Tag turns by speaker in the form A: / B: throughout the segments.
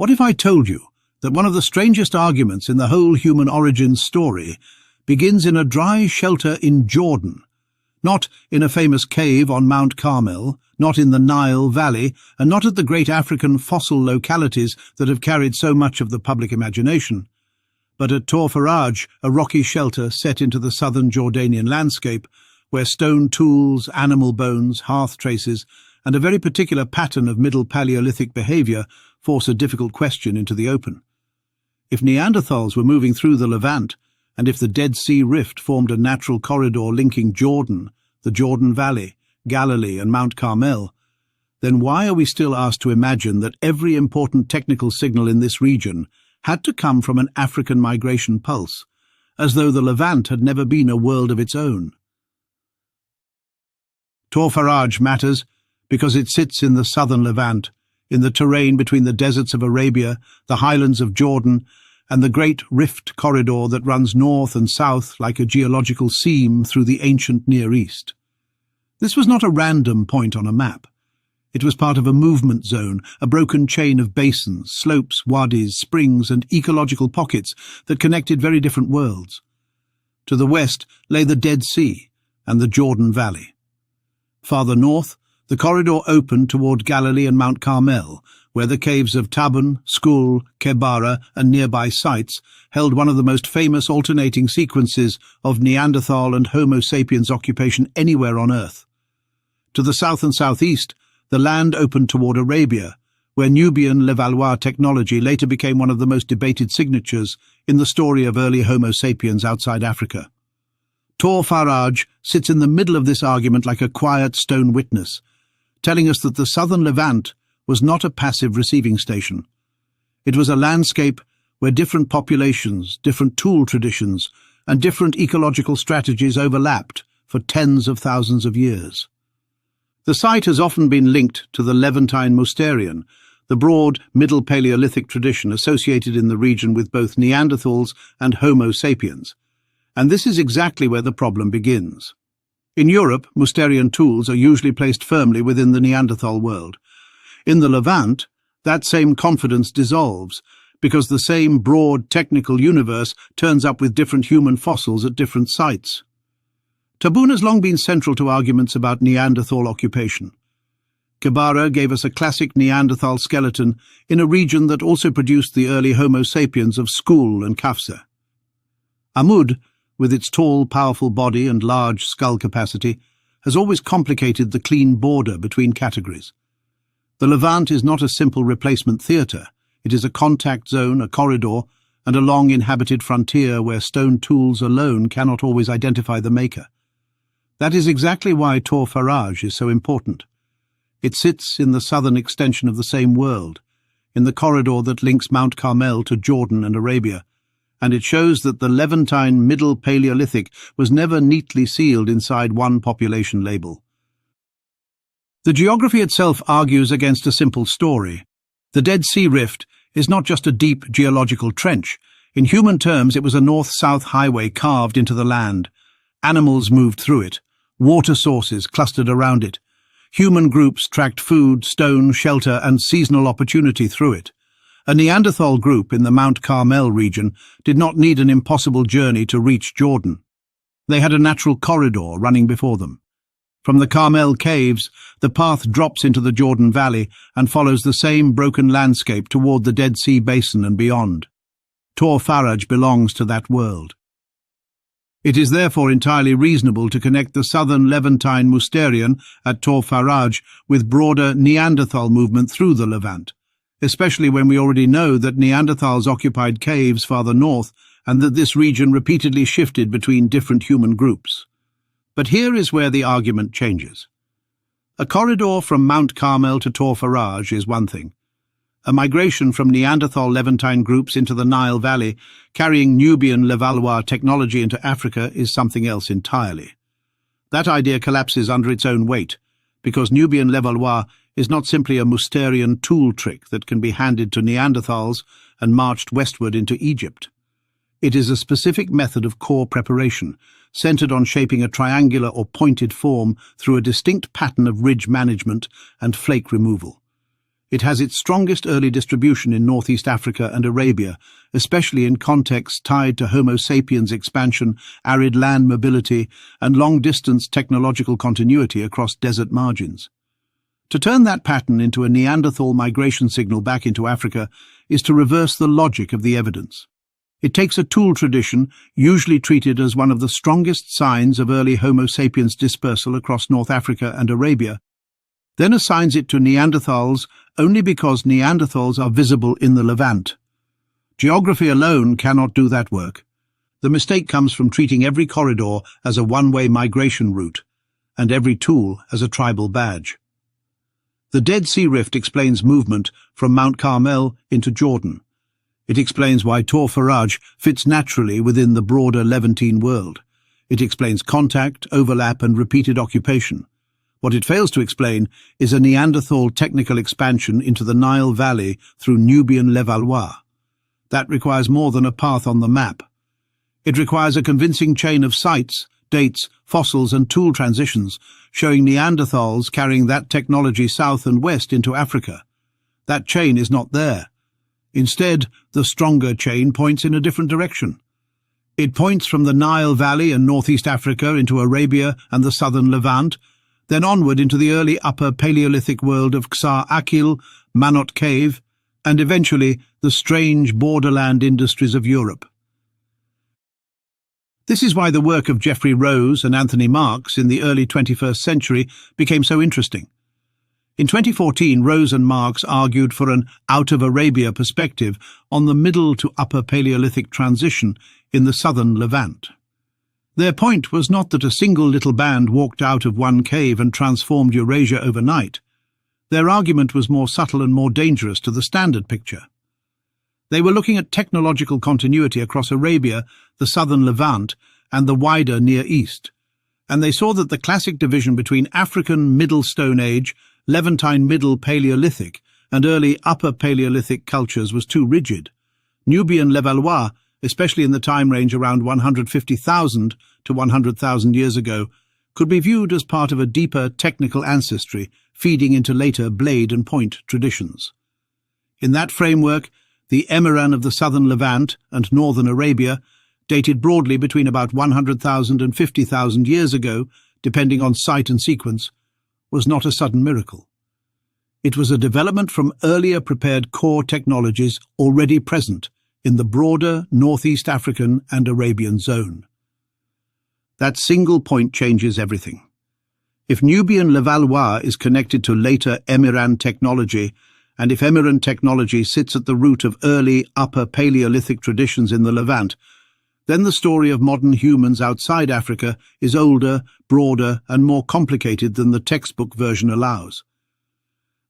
A: What if I told you that one of the strangest arguments in the whole human origins story begins in a dry shelter in Jordan, not in a famous cave on Mount Carmel, not in the Nile Valley, and not at the great African fossil localities that have carried so much of the public imagination, but at Tor Faraj, a rocky shelter set into the southern Jordanian landscape, where stone tools, animal bones, hearth traces, and a very particular pattern of Middle Paleolithic behaviour force a difficult question into the open. If Neanderthals were moving through the Levant, and if the Dead Sea Rift formed a natural corridor linking Jordan, the Jordan Valley, Galilee and Mount Carmel, then why are we still asked to imagine that every important technical signal in this region had to come from an African migration pulse, as though the Levant had never been a world of its own? Tor Faraj matters because it sits in the southern Levant, in the terrain between the deserts of Arabia, the highlands of Jordan, and the great rift corridor that runs north and south like a geological seam through the ancient Near East. This was not a random point on a map. It was part of a movement zone, a broken chain of basins, slopes, wadis, springs, and ecological pockets that connected very different worlds. To the west lay the Dead Sea and the Jordan Valley. Farther north, the corridor opened toward Galilee and Mount Carmel, where the caves of Tabun, Skul, Kebara, and nearby sites held one of the most famous alternating sequences of Neanderthal and Homo sapiens occupation anywhere on Earth. To the south and southeast, the land opened toward Arabia, where Nubian Levallois technology later became one of the most debated signatures in the story of early Homo sapiens outside Africa. Tor Faraj sits in the middle of this argument like a quiet stone witness, telling us that the southern Levant was not a passive receiving station. It was a landscape where different populations, different tool traditions, and different ecological strategies overlapped for tens of thousands of years. The site has often been linked to the Levantine Mousterian, the broad Middle Paleolithic tradition associated in the region with both Neanderthals and Homo sapiens. And this is exactly where the problem begins. In Europe, Mousterian tools are usually placed firmly within the Neanderthal world. In the Levant, that same confidence dissolves, because the same broad technical universe turns up with different human fossils at different sites. Tabun has long been central to arguments about Neanderthal occupation. Kebara gave us a classic Neanderthal skeleton in a region that also produced the early Homo sapiens of Skul and Kafsa. Amud, with its tall, powerful body and large skull capacity, has always complicated the clean border between categories. The Levant is not a simple replacement theatre. It is a contact zone, a corridor, and a long inhabited frontier where stone tools alone cannot always identify the maker. That is exactly why Tor Faraj is so important. It sits in the southern extension of the same world, in the corridor that links Mount Carmel to Jordan and Arabia, and it shows that the Levantine Middle Paleolithic was never neatly sealed inside one population label. The geography itself argues against a simple story. The Dead Sea Rift is not just a deep geological trench. In human terms, it was a north-south highway carved into the land. Animals moved through it. Water sources clustered around it. Human groups tracked food, stone, shelter, and seasonal opportunity through it. A Neanderthal group in the Mount Carmel region did not need an impossible journey to reach Jordan. They had a natural corridor running before them. From the Carmel caves, the path drops into the Jordan Valley and follows the same broken landscape toward the Dead Sea Basin and beyond. Tor Faraj belongs to that world. It is therefore entirely reasonable to connect the southern Levantine Mousterian at Tor Faraj with broader Neanderthal movement through the Levant, especially when we already know that Neanderthals occupied caves farther north and that this region repeatedly shifted between different human groups. But here is where the argument changes. A corridor from Mount Carmel to Tor Faraj is one thing. A migration from Neanderthal Levantine groups into the Nile Valley, carrying Nubian Levallois technology into Africa, is something else entirely. That idea collapses under its own weight, because Nubian Levallois is not simply a Mousterian tool trick that can be handed to Neanderthals and marched westward into Egypt. It is a specific method of core preparation, centered on shaping a triangular or pointed form through a distinct pattern of ridge management and flake removal. It has its strongest early distribution in northeast Africa and Arabia, especially in contexts tied to Homo sapiens expansion, arid land mobility, and long-distance technological continuity across desert margins. To turn that pattern into a Neanderthal migration signal back into Africa is to reverse the logic of the evidence. It takes a tool tradition, usually treated as one of the strongest signs of early Homo sapiens dispersal across North Africa and Arabia, then assigns it to Neanderthals only because Neanderthals are visible in the Levant. Geography alone cannot do that work. The mistake comes from treating every corridor as a one-way migration route, and every tool as a tribal badge. The Dead Sea Rift explains movement from Mount Carmel into Jordan. It explains why Tor Faraj fits naturally within the broader Levantine world. It explains contact, overlap, and repeated occupation. What it fails to explain is a Neanderthal technical expansion into the Nile Valley through Nubian Levallois. That requires more than a path on the map. It requires a convincing chain of sites, dates, fossils, and tool transitions, showing Neanderthals carrying that technology south and west into Africa. That chain is not there. Instead, the stronger chain points in a different direction. It points from the Nile Valley and northeast Africa into Arabia and the southern Levant, then onward into the early Upper Paleolithic world of Ksar Akil, Manot Cave, and eventually the strange borderland industries of Europe. This is why the work of Geoffrey Rose and Anthony Marks in the early 21st century became so interesting. In 2014, Rose and Marks argued for an out-of-Arabia perspective on the Middle to Upper Paleolithic transition in the southern Levant. Their point was not that a single little band walked out of one cave and transformed Eurasia overnight. Their argument was more subtle and more dangerous to the standard picture. They were looking at technological continuity across Arabia, the southern Levant, and the wider Near East, and they saw that the classic division between African Middle Stone Age, Levantine Middle Paleolithic, and early Upper Paleolithic cultures was too rigid. Nubian Levallois, especially in the time range around 150,000 to 100,000 years ago, could be viewed as part of a deeper technical ancestry feeding into later blade and point traditions. In that framework, the Emiran of the southern Levant and northern Arabia, dated broadly between about 100,000 and 50,000 years ago, depending on site and sequence, was not a sudden miracle. It was a development from earlier prepared core technologies already present in the broader northeast African and Arabian zone. That single point changes everything. If Nubian Levallois is connected to later Emiran technology, and if Emiran technology sits at the root of early Upper Paleolithic traditions in the Levant, then the story of modern humans outside Africa is older, broader, and more complicated than the textbook version allows.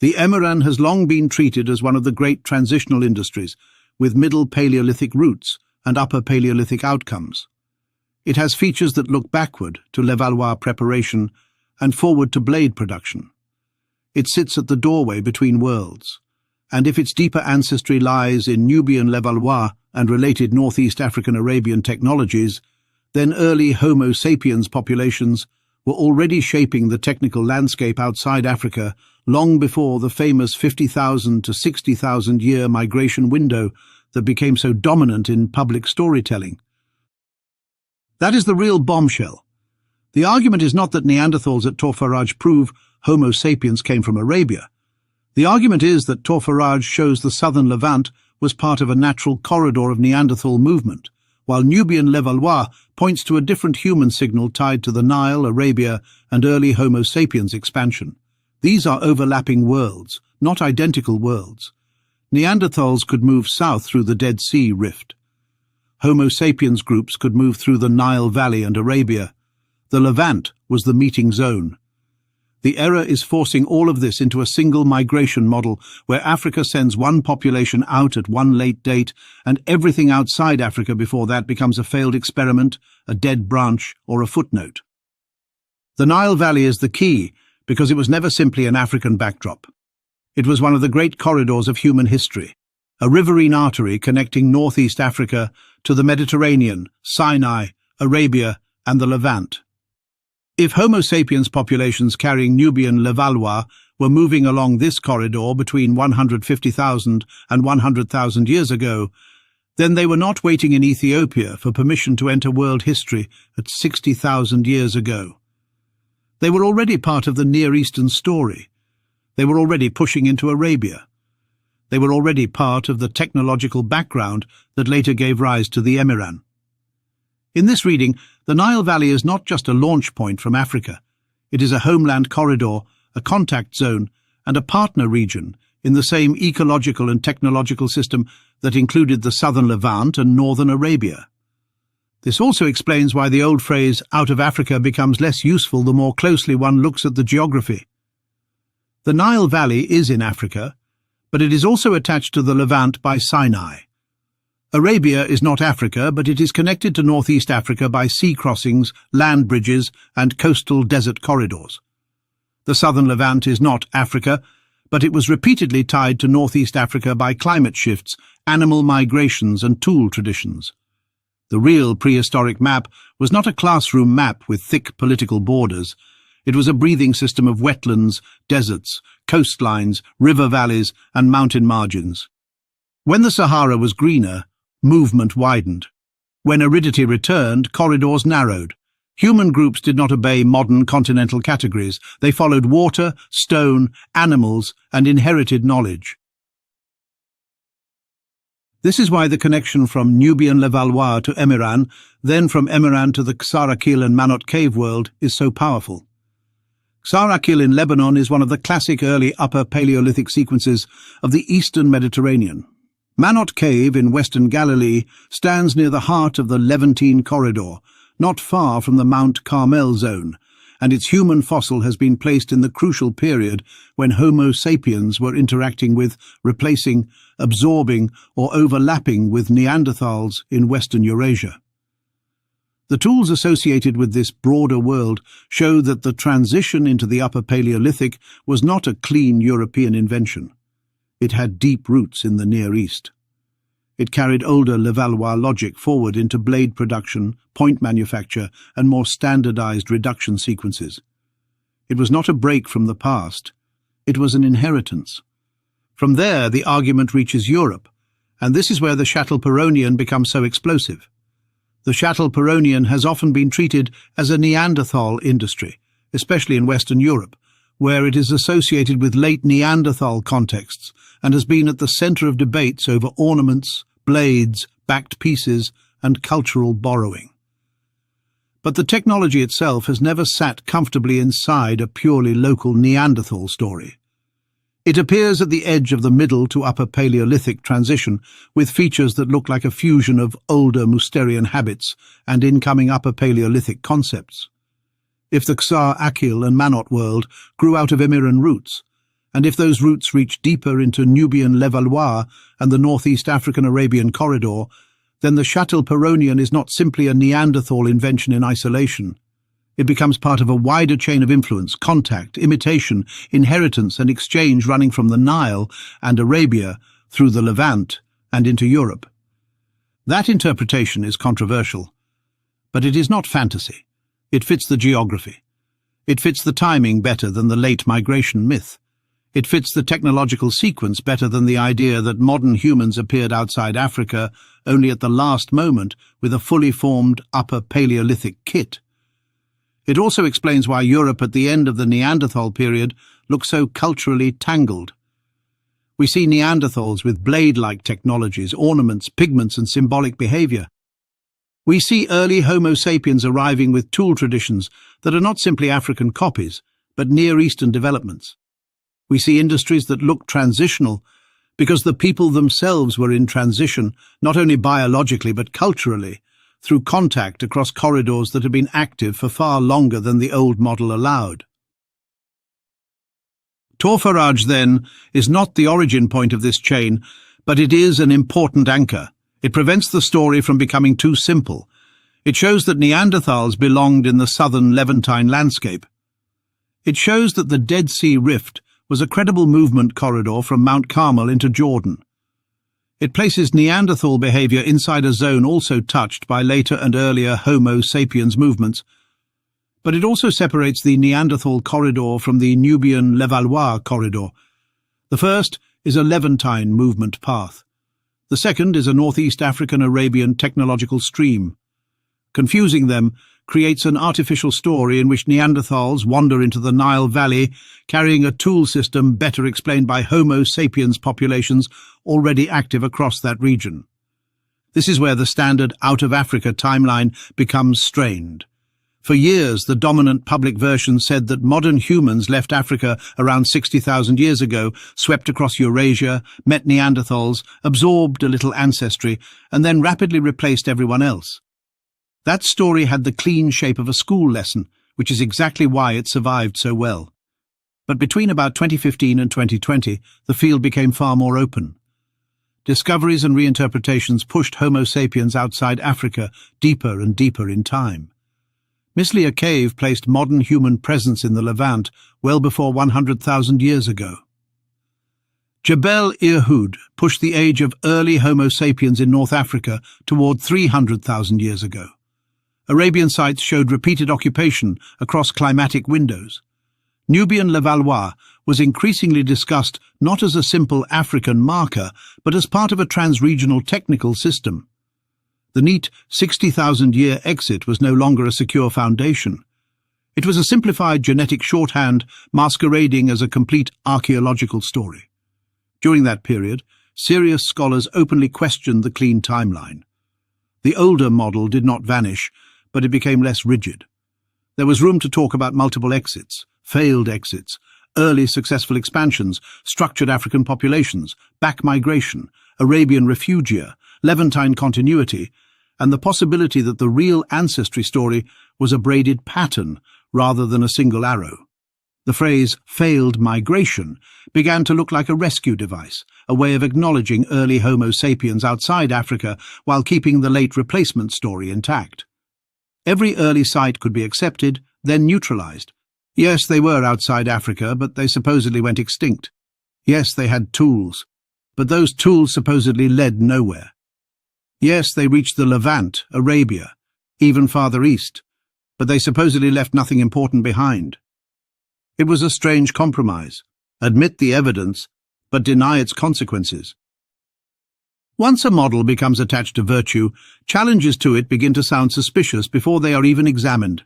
A: The Emiran has long been treated as one of the great transitional industries, with Middle Paleolithic roots and Upper Paleolithic outcomes. It has features that look backward to Levallois preparation and forward to blade production. It sits at the doorway between worlds, and if its deeper ancestry lies in Nubian Levallois and related Northeast African Arabian technologies, then early Homo sapiens populations were already shaping the technical landscape outside Africa long before the famous 50,000 to 60,000 year migration window that became so dominant in public storytelling. That is the real bombshell. The argument is not that Neanderthals at Tor Faraj prove Homo sapiens came from Arabia. The argument is that Tor Faraj shows the southern Levant was part of a natural corridor of Neanderthal movement, while Nubian Levallois points to a different human signal tied to the Nile, Arabia, and early Homo sapiens expansion. These are overlapping worlds, not identical worlds. Neanderthals could move south through the Dead Sea Rift. Homo sapiens groups could move through the Nile Valley and Arabia. The Levant was the meeting zone. The era is forcing all of this into a single migration model where Africa sends one population out at one late date and everything outside Africa before that becomes a failed experiment, a dead branch, or a footnote. The Nile Valley is the key because it was never simply an African backdrop. It was one of the great corridors of human history, a riverine artery connecting northeast Africa to the Mediterranean, Sinai, Arabia, and the Levant. If Homo sapiens populations carrying Nubian Levallois were moving along this corridor between 150,000 and 100,000 years ago, then they were not waiting in Ethiopia for permission to enter world history at 60,000 years ago. They were already part of the Near Eastern story. They were already pushing into Arabia. They were already part of the technological background that later gave rise to the Emiran. In this reading, the Nile Valley is not just a launch point from Africa. It is a homeland corridor, a contact zone, and a partner region in the same ecological and technological system that included the southern Levant and northern Arabia. This also explains why the old phrase, "out of Africa," becomes less useful the more closely one looks at the geography. The Nile Valley is in Africa, but it is also attached to the Levant by Sinai. Arabia is not Africa, but it is connected to northeast Africa by sea crossings, land bridges, and coastal desert corridors. The southern Levant is not Africa, but it was repeatedly tied to northeast Africa by climate shifts, animal migrations, and tool traditions. The real prehistoric map was not a classroom map with thick political borders. It was a breathing system of wetlands, deserts, coastlines, river valleys, and mountain margins. When the Sahara was greener, movement widened. When aridity returned, corridors narrowed. Human groups did not obey modern continental categories. They followed water, stone, animals, and inherited knowledge. This is why the connection from Nubian Levallois to Emiran, then from Emiran to the Ksar-Akil and Manot cave world, is so powerful. Ksar-Akil in Lebanon is one of the classic early Upper Paleolithic sequences of the eastern Mediterranean. Manot Cave in western Galilee stands near the heart of the Levantine corridor, not far from the Mount Carmel zone, and its human fossil has been placed in the crucial period when Homo sapiens were interacting with, replacing, absorbing, or overlapping with Neanderthals in western Eurasia. The tools associated with this broader world show that the transition into the Upper Paleolithic was not a clean European invention. It had deep roots in the Near East. It carried older Levallois logic forward into blade production, point manufacture, and more standardized reduction sequences. It was not a break from the past. It was an inheritance. From there, the argument reaches Europe, and this is where the Châtelperronian becomes so explosive. The Châtelperronian has often been treated as a Neanderthal industry, especially in Western Europe, where it is associated with late Neanderthal contexts and has been at the center of debates over ornaments, blades, backed pieces, and cultural borrowing. But the technology itself has never sat comfortably inside a purely local Neanderthal story. It appears at the edge of the Middle to Upper Paleolithic transition, with features that look like a fusion of older Mousterian habits and incoming Upper Paleolithic concepts. If the Ksar-Akil and Manot world grew out of Emiran roots, and if those roots reach deeper into Nubian Levallois and the northeast African-Arabian corridor, then the Châtelperronian is not simply a Neanderthal invention in isolation. It becomes part of a wider chain of influence, contact, imitation, inheritance, and exchange running from the Nile and Arabia through the Levant and into Europe. That interpretation is controversial, but it is not fantasy. It fits the geography. It fits the timing better than the late migration myth. It fits the technological sequence better than the idea that modern humans appeared outside Africa only at the last moment with a fully formed Upper Paleolithic kit. It also explains why Europe at the end of the Neanderthal period looks so culturally tangled. We see Neanderthals with blade-like technologies, ornaments, pigments, and symbolic behavior. We see early Homo sapiens arriving with tool traditions that are not simply African copies, but Near Eastern developments. We see industries that look transitional because the people themselves were in transition, not only biologically but culturally, through contact across corridors that had been active for far longer than the old model allowed. Tor Faraj, then, is not the origin point of this chain, but it is an important anchor. It prevents the story from becoming too simple. It shows that Neanderthals belonged in the southern Levantine landscape. It shows that the Dead Sea Rift was a credible movement corridor from Mount Carmel into Jordan. It places Neanderthal behavior inside a zone also touched by later and earlier Homo sapiens movements. But it also separates the Neanderthal corridor from the Nubian-Levallois corridor. The first is a Levantine movement path. The second is a Northeast African-Arabian technological stream. Confusing them creates an artificial story in which Neanderthals wander into the Nile Valley carrying a tool system better explained by Homo sapiens populations already active across that region. This is where the standard out-of-Africa timeline becomes strained. For years, the dominant public version said that modern humans left Africa around 60,000 years ago, swept across Eurasia, met Neanderthals, absorbed a little ancestry, and then rapidly replaced everyone else. That story had the clean shape of a school lesson, which is exactly why it survived so well. But between about 2015 and 2020, the field became far more open. Discoveries and reinterpretations pushed Homo sapiens outside Africa deeper and deeper in time. Mislia Cave placed modern human presence in the Levant well before 100,000 years ago. Jebel Irhoud pushed the age of early Homo sapiens in North Africa toward 300,000 years ago. Arabian sites showed repeated occupation across climatic windows. Nubian-Levallois was increasingly discussed not as a simple African marker, but as part of a trans-regional technical system. The neat 60,000-year exit was no longer a secure foundation. It was a simplified genetic shorthand masquerading as a complete archaeological story. During that period, serious scholars openly questioned the clean timeline. The older model did not vanish, but it became less rigid. There was room to talk about multiple exits, failed exits, early successful expansions, structured African populations, back migration, Arabian refugia, Levantine continuity, and the possibility that the real ancestry story was a braided pattern rather than a single arrow. The phrase failed migration began to look like a rescue device, a way of acknowledging early Homo sapiens outside Africa while keeping the late replacement story intact. Every early site could be accepted, then neutralized. Yes, they were outside Africa, but they supposedly went extinct. Yes, they had tools, but those tools supposedly led nowhere. Yes, they reached the Levant, Arabia, even farther east, but they supposedly left nothing important behind. It was a strange compromise. Admit the evidence, but deny its consequences. Once a model becomes attached to virtue, challenges to it begin to sound suspicious before they are even examined.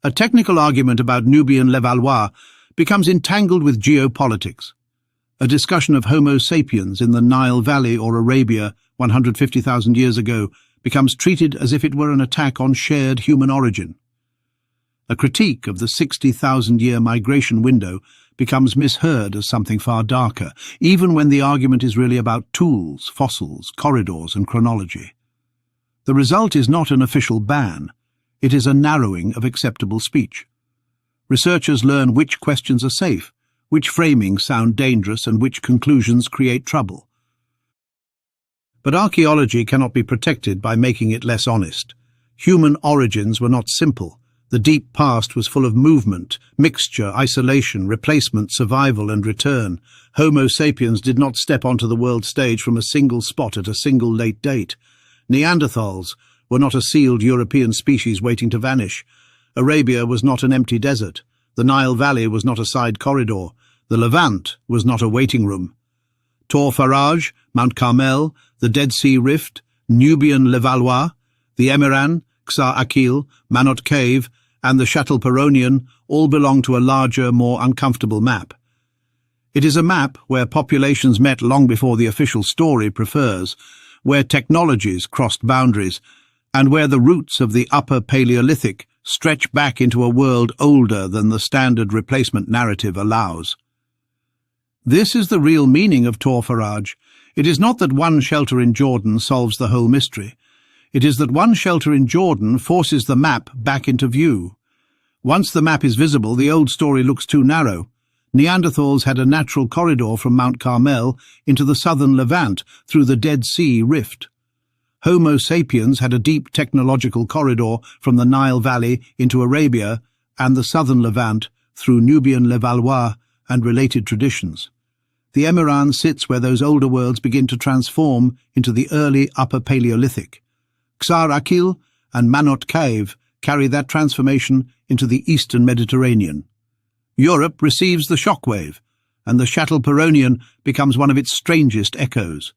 A: A technical argument about Nubian-Levallois becomes entangled with geopolitics. A discussion of Homo sapiens in the Nile Valley or Arabia 150,000 years ago becomes treated as if it were an attack on shared human origin. A critique of the 60,000-year migration window becomes misheard as something far darker, even when the argument is really about tools, fossils, corridors, and chronology. The result is not an official ban. It is a narrowing of acceptable speech. Researchers learn which questions are safe, which framings sound dangerous, and which conclusions create trouble. But archaeology cannot be protected by making it less honest. Human origins were not simple. The deep past was full of movement, mixture, isolation, replacement, survival, and return. Homo sapiens did not step onto the world stage from a single spot at a single late date. Neanderthals were not a sealed European species waiting to vanish. Arabia was not an empty desert. The Nile Valley was not a side corridor. The Levant was not a waiting room. Tor Faraj, Mount Carmel, the Dead Sea Rift, Nubian-Levallois, the Emiran, Ksar Akil, Manot Cave, and the Châtelperronian all belong to a larger, more uncomfortable map. It is a map where populations met long before the official story prefers, where technologies crossed boundaries, and where the roots of the Upper Paleolithic stretch back into a world older than the standard replacement narrative allows. This is the real meaning of Tor Faraj. It is not that one shelter in Jordan solves the whole mystery. It is that one shelter in Jordan forces the map back into view. Once the map is visible, the old story looks too narrow. Neanderthals had a natural corridor from Mount Carmel into the southern Levant through the Dead Sea Rift. Homo sapiens had a deep technological corridor from the Nile Valley into Arabia and the southern Levant through Nubian-Levallois and related traditions. The Emiran sits where those older worlds begin to transform into the early Upper Paleolithic. Ksar Akil and Manot Cave carry that transformation into the Eastern Mediterranean. Europe receives the shockwave, and the Châtelperronian becomes one of its strangest echoes.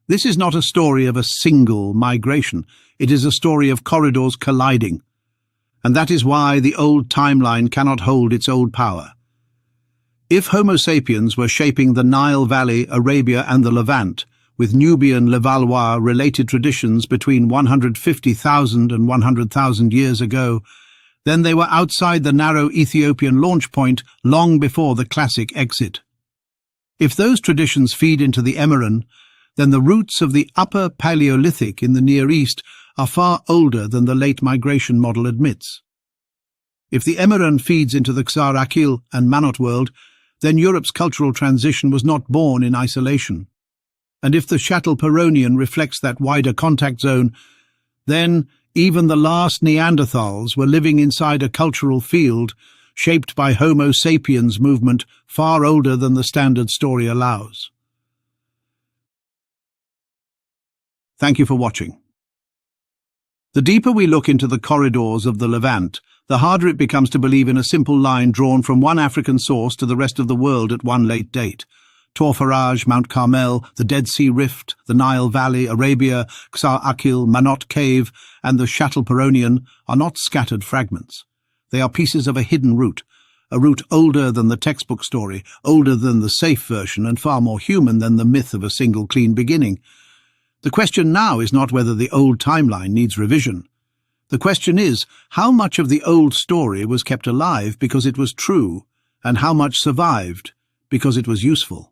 A: This is not a story of a single migration, it is a story of corridors colliding, and that is why the old timeline cannot hold its old power. If Homo sapiens were shaping the Nile Valley, Arabia and the Levant, with Nubian Levallois-related traditions between 150,000 and 100,000 years ago, then they were outside the narrow Ethiopian launch point long before the classic exit. If those traditions feed into the Emiran, then the roots of the Upper Paleolithic in the Near East are far older than the late migration model admits. If the Emiran feeds into the Xar-Akil and Manot world, then Europe's cultural transition was not born in isolation. And if the Châtelperronian reflects that wider contact zone, then even the last Neanderthals were living inside a cultural field shaped by Homo sapiens movement far older than the standard story allows. Thank you for watching. The deeper we look into the corridors of the Levant, the harder it becomes to believe in a simple line drawn from one African source to the rest of the world at one late date. Tor Faraj, Mount Carmel, the Dead Sea Rift, the Nile Valley, Arabia, Xar-Akil, Manot Cave, and the Châtelperronian are not scattered fragments. They are pieces of a hidden route, a route older than the textbook story, older than the safe version, and far more human than the myth of a single clean beginning. The question now is not whether the old timeline needs revision. The question is, how much of the old story was kept alive because it was true, and how much survived because it was useful?